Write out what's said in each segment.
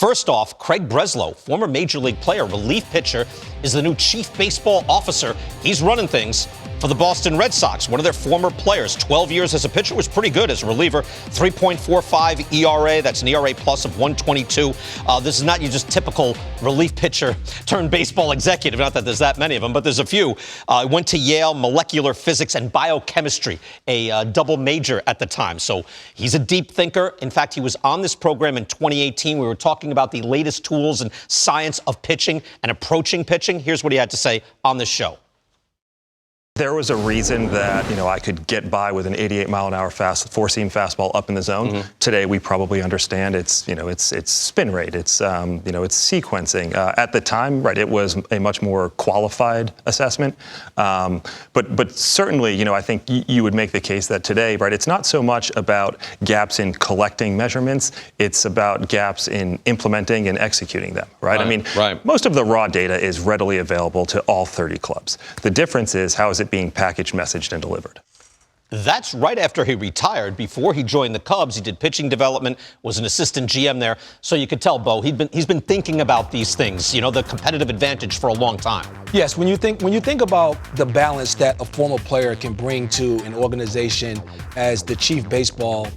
First off, Craig Breslow, former Major League player, relief pitcher, is the new chief baseball officer. He's running things for the Boston Red Sox, one of their former players. 12 years as a pitcher, was pretty good as a reliever. 3.45 ERA, that's an ERA plus of 122. This is not your just typical relief pitcher turned baseball executive, not that there's that many of them, but there's a few. Went to Yale, molecular physics and biochemistry, a double major at the time. So he's a deep thinker. In fact, he was on this program in 2018. We were talking about the latest tools and science of pitching and approaching pitching. Here's what he had to say on this show. There was a reason that, I could get by with an 88-mile-an-hour four-seam fastball up in the zone. Mm-hmm. Today, we probably understand it's spin rate, it's sequencing. At the time, right, it was a much more qualified assessment. But certainly, I think you would make the case that today, right, it's not so much about gaps in collecting measurements, it's about gaps in implementing and executing them, right? Most of the raw data is readily available to all 30 clubs. The difference is, how is it being packaged, messaged, and delivered? That's right after he retired. Before he joined the Cubs, he did pitching development, was an assistant GM there. So you could tell, Bo, he's been thinking about these things, the competitive advantage for a long time. Yes, when you think about the balance that a former player can bring to an organization as the chief baseball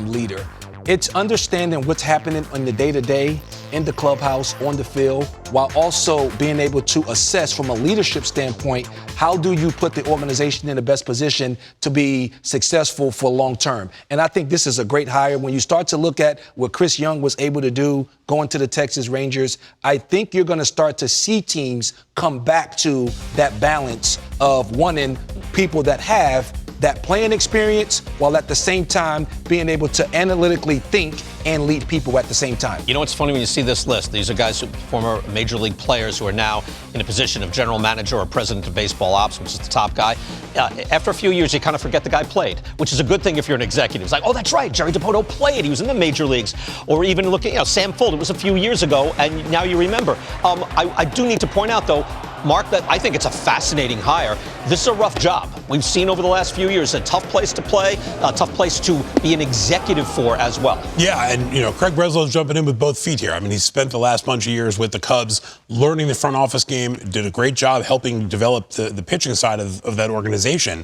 leader, it's understanding what's happening on the day-to-day in the clubhouse, on the field, while also being able to assess from a leadership standpoint, how do you put the organization in the best position to be successful for long term? And I think this is a great hire. When you start to look at what Chris Young was able to do going to the Texas Rangers, I think you're going to start to see teams come back to that balance of wanting people that have that playing experience while at the same time being able to analytically think and lead people at the same time. It's funny when you see this list. These are guys former Major League players who are now in a position of general manager or president of baseball ops, which is the top guy. After a few years, you kind of forget the guy played, which is a good thing if you're an executive. It's like, oh, that's right, Jerry Dipoto played. He was in the major leagues. Or even looking, Sam Fuld, it was a few years ago, and now you remember. I do need to point out, though, Mark, that I think it's a fascinating hire. This is a rough job. We've seen over the last few years a tough place to play, a tough place to be an executive for as well. Yeah, and, Craig Breslow's jumping in with both feet here. He's spent the last bunch of years with the Cubs learning the front office game, did a great job helping develop the pitching side of that organization.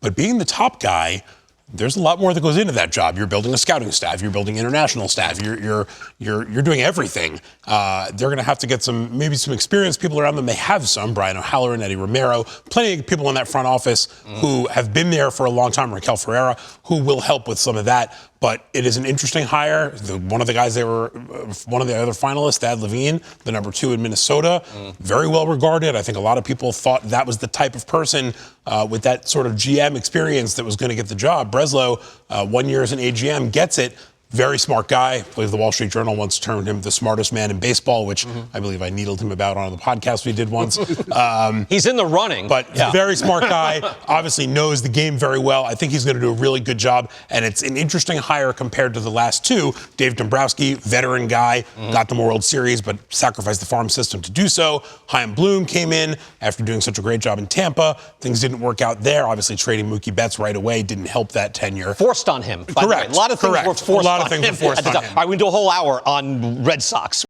But being the top guy, there's a lot more that goes into that job. You're building a scouting staff. You're building international staff. You're doing everything. They're going to have to get some experienced people around them. They have some, Brian O'Halloran, Eddie Romero, plenty of people in that front office who have been there for a long time. Raquel Ferreira, who will help with some of that. But it is an interesting hire. One of the guys one of the other finalists, Thad Levine, the number 2 in Minnesota, very well regarded. I think a lot of people thought that was the type of person with that sort of GM experience that was going to get the job. Breslow, 1 year as an AGM, gets it. Very smart guy. I believe the Wall Street Journal once termed him the smartest man in baseball, which I believe I needled him about on the podcast we did once. He's in the running. But he's a very smart guy, obviously knows the game very well. I think he's going to do a really good job, and it's an interesting hire compared to the last two. Dave Dombrowski, veteran guy, got them a World Series, but sacrificed the farm system to do so. Chaim Bloom came in after doing such a great job in Tampa. Things didn't work out there. Obviously, trading Mookie Betts right away didn't help that tenure. Forced on him. Correct. A lot of things were forced on him. All right, we can do a whole hour on Red Sox.